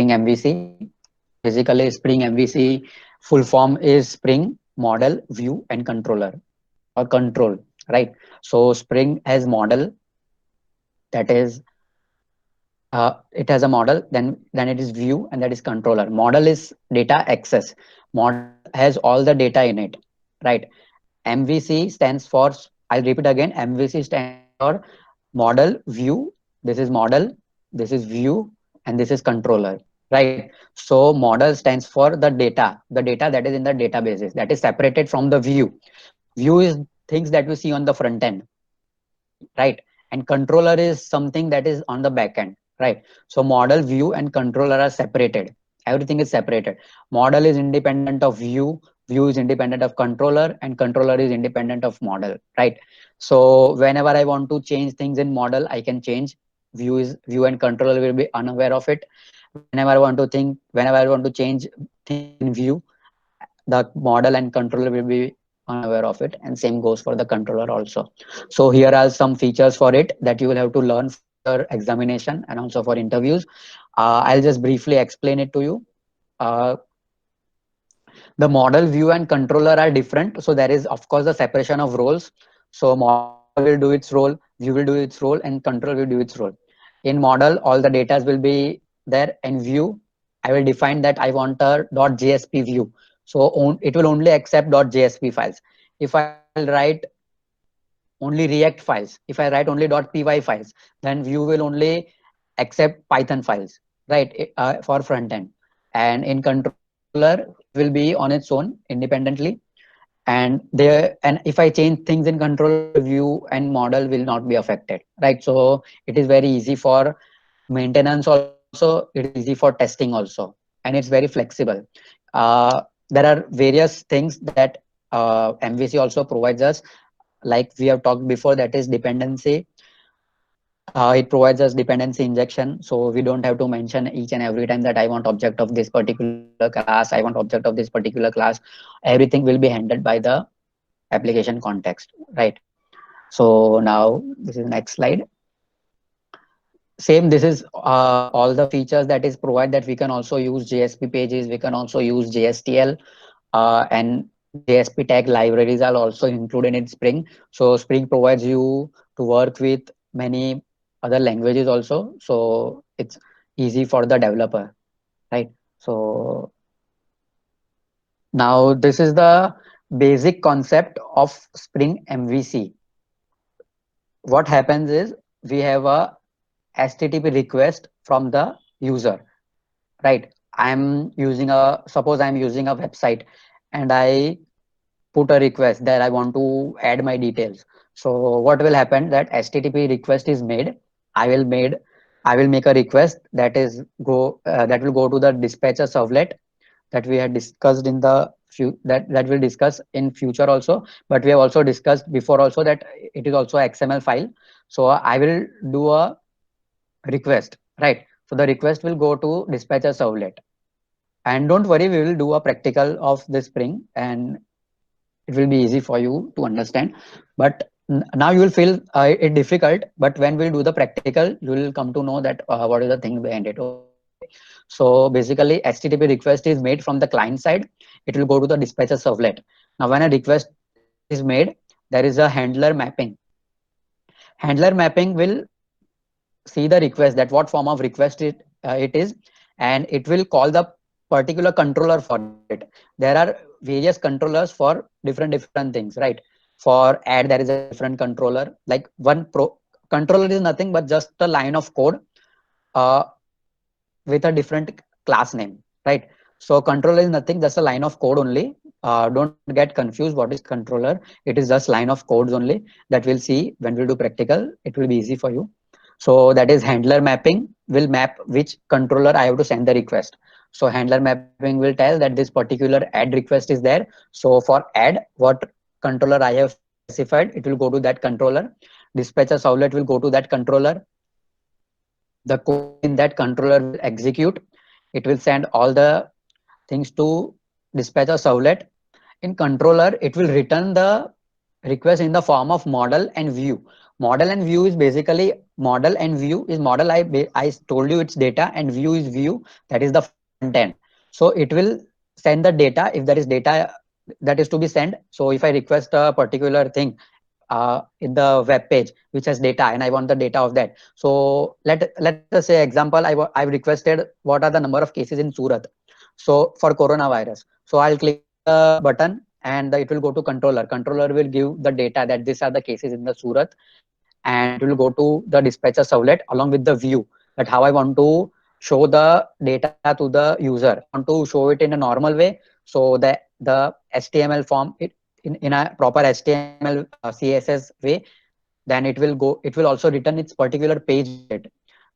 Spring MVC. So basically Spring MVC full form is Spring Model, View and Controller or Control, right? So Spring has model, that is it has a model, then it is view, and that is controller. Model is data access. Model has all the data in it, right? MVC stands for, I'll repeat again, MVC stands for model, view. This is model, this is view, and this is controller, right? So model stands for the data that is in the databases, that is separated from the view. View is things that we see on the front end, right? And controller is something that is on the back end, right? So model, view and controller are separated. Everything is separated. Model is independent of view, view is independent of controller, and controller is independent of model, right? So whenever I want to change things in model, I can change. View and controller will be unaware of it. Whenever I want to change things in view, the model and controller will be unaware of it, and same goes for the controller also. So here are some features for it that you will have to learn for your examination and also for interviews. I'll just briefly explain it to you. uh, the model, view and controller are different, so there is of course the separation of roles. So model will do its role, view will do its role, and control will do its role. In model, all the data will be there. In view, I will define that I want a .jsp view, so it will only accept .jsp files. If I write only React files, if I write only .py files, then view will only accept Python files, right? For front end. And in controller, it will be on its own independently. And if I change things in controller, view and model will not be affected, right? So it is very easy for maintenance also, it is easy for testing also, and it's very flexible. There are various things that MVC also provides us, like we have talked before, that is dependency. It provides us dependency injection, so we don't have to mention each and every time that I want object of this particular class, I want object of this particular class. Everything will be handled by the application context, right? So now this is next slide. Same, this is all the features that is provide, that we can also use JSP pages, we can also use JSTL, and JSP tag libraries are also included in Spring. So Spring provides you to work with many other languages also, so it's easy for the developer, right? So now this is the basic concept of Spring MVC. What happens is we have a HTTP request from the user, right? Suppose I'm using a website, and I put a request that I want to add my details. So what will happen, that HTTP request is made. I will made I will make a request that will go to the dispatcher servlet that we had discussed in the that we'll discuss in future also, but we have also discussed before also that it is also XML file. So I will do a request, right? So the request will go to dispatcher servlet. And don't worry, we will do a practical of this Spring, and it will be easy for you to understand. But now you will feel it difficult, but when we'll do the practical, you will come to know that what is the thing behind it. Okay. So basically HTTP request is made from the client side, it will go to the dispatcher servlet. Now when a request is made, there is a handler mapping. Handler mapping will see the request, that what form of request it is, and it will call the particular controller for it. There are various controllers for different things, right? For add, there is a different controller. Like controller is nothing but just a line of code uh, with a different class name, right? So controller is nothing, just a line of code only. Don't get confused what is controller. It is just line of codes only, that we'll see when we do practical. It will be easy for you. So that is handler mapping will map which controller I have to send the request. So handler mapping will tell that this particular add request is there. So for add, what controller I have specified, it will go to that controller. Dispatcher servlet will go to that controller. The code in that controller will execute. It will send all the things to dispatcher servlet. In controller, it will return the request in the form of model and view. Model and view is basically model and view is model. I told you it's data, and view is view, that is the front end. So it will send the data if there is data that is to be sent. So if I request a particular thing in the web page which has data and I want the data of that. So let us say example, I've requested what are the number of cases in Surat. So for coronavirus, so I'll click the button and it will go to controller. Controller will give the data that these are the cases in the Surat, and it will go to the dispatcher servlet along with the view, that how I want to show the data to the user. I want to show it in a normal way. So the HTML form it in a proper HTML CSS way, then it will also return its particular page widget.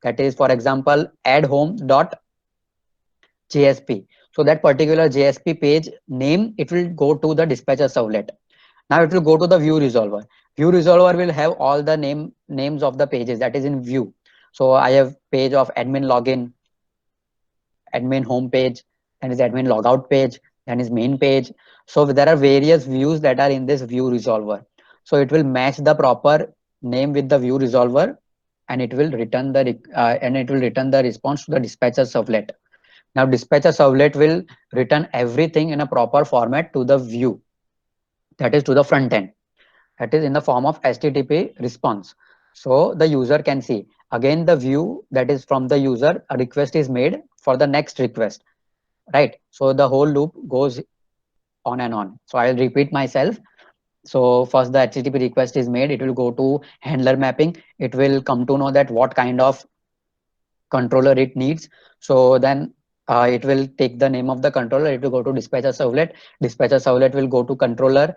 That is, for example, add home dot JSP. So that particular JSP page name, it will go to the dispatcher servlet. Now it will go to the view resolver. View resolver will have all the names of the pages that is in view. So I have page of admin login, admin home page, and is admin logout page, and is main page. So there are various views that are in this view resolver. So it will match the proper name with the view resolver, and it will return the response to the dispatcher servlet. Now dispatcher servlet will return everything in a proper format to the view, that is to the front end, that is in the form of HTTP response. So the user can see again the view, that is from the user a request is made for the next request, right? So the whole loop goes on and on. So I'll repeat myself. So first the HTTP request is made, it will go to handler mapping. It will come to know that what kind of controller it needs. So then it will take the name of the controller, it will go to dispatcher servlet. Dispatcher servlet will go to controller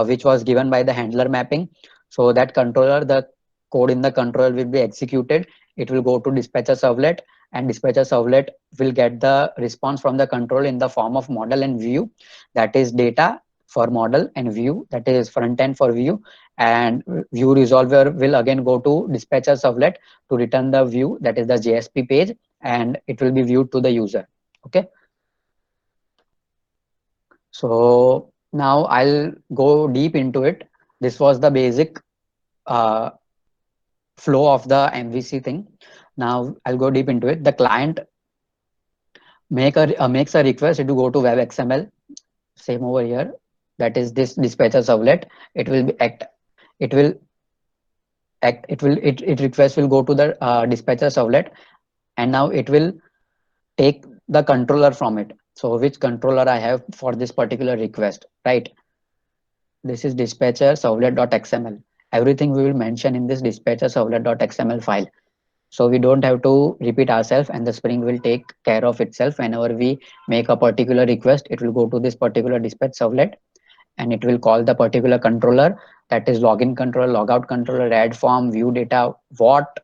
which was given by the handler mapping. So that controller, the code in the controller will be executed. It will go to dispatcher servlet, and dispatcher servlet will get the response from the controller in the form of model and view, that is data for model, and view, that is front end for view. And view resolver will again go to dispatcher servlet to return the view, that is the JSP page, and it will be viewed to the user. Okay. So now I'll go deep into it. This was the basic uh, flow of the MVC thing. Now I'll go deep into it. The client makes a request to go to web XML. Same over here. That is this dispatcher servlet. It will be act. It will act. It request will go to the dispatcher servlet, and now it will take the controller from it. So which controller I have for this particular request, right? This is dispatcher servlet.xml. Everything we will mention in this dispatcher servlet.xml file. So we don't have to repeat ourselves, and the Spring will take care of itself. Whenever we make a particular request, it will go to this particular dispatch servlet, and it will call the particular controller, that is login controller, logout controller, add form, view data, what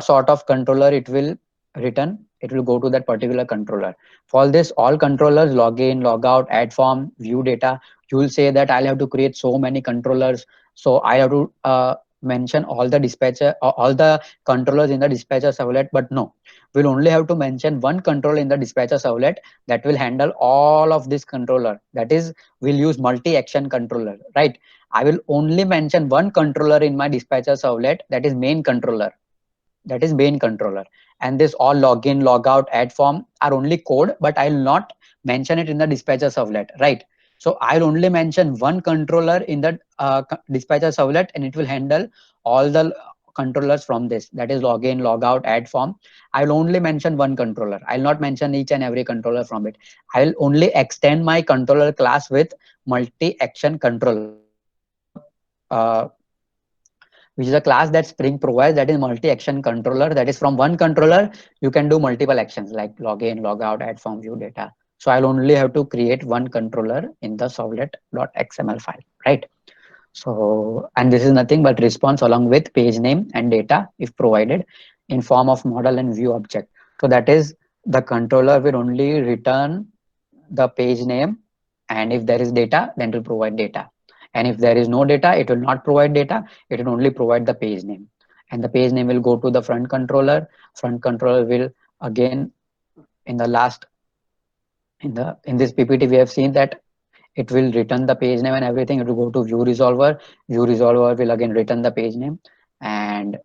sort of controller it will return, it will go to that particular controller. For this, all controllers, login, logout, add form, view data, you will say that I'll have to create so many controllers. So I have to mention all the dispatcher, all the controllers in the dispatcher servlet, but no, we'll only have to mention one controller in the dispatcher servlet that will handle all of this controller. That is, we'll use multi-action controller, right? I will only mention one controller in my dispatcher servlet, that is main controller, that is main controller. And this all login, logout, add form are only code, but I'll not mention it in the dispatcher servlet, right? So I'll only mention one controller in the dispatcher servlet, and it will handle all the controllers from this, that is login, logout, add form. I'll only mention one controller. I'll not mention each and every controller from it. I'll only extend my controller class with multi-action controller, uh, which is a class that Spring provides, that is multi-action controller. That is, from one controller, you can do multiple actions like login, logout, add form, view data. So I'll only have to create one controller in the servlet.xml file, right? So, and this is nothing but response along with page name and data if provided in form of model and view object. So that is, the controller will only return the page name, and if there is data, then it will provide data. And if there is no data, it will not provide data, it will only provide the page name. And the page name will go to the front controller. Front controller will again, in the last in this PPT we have seen that it will return the page name and everything. It will go to view resolver. View resolver will again return the page name, and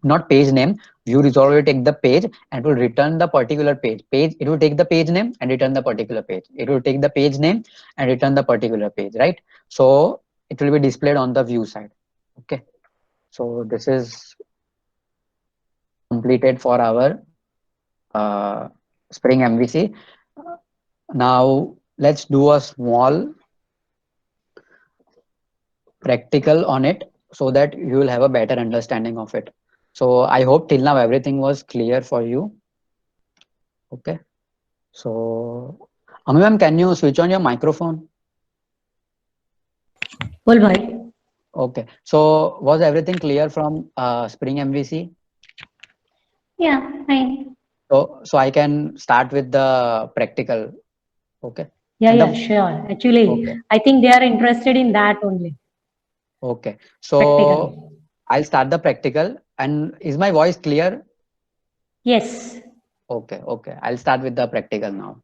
not page name. View resolver will take the page and will return the particular page. It will take the page name and return the particular page. It will take the page name and return the particular page, right? So it will be displayed on the view side. Okay. So this is completed for our Spring MVC. Now let's do a small practical on it so that you will have a better understanding of it. So I hope till now everything was clear for you. Okay. So Ami ma'am, can you switch on your microphone? बोल भाई. Okay. So was everything clear from Spring MVC? Yeah, fine. So I can start with the practical. Okay. Yeah, And yeah, the sure. Actually, okay. I think they are interested in that only. Okay. Practical. So I'll start the practical. And is my voice clear? Yes. Okay. Okay. I'll start with the practical now.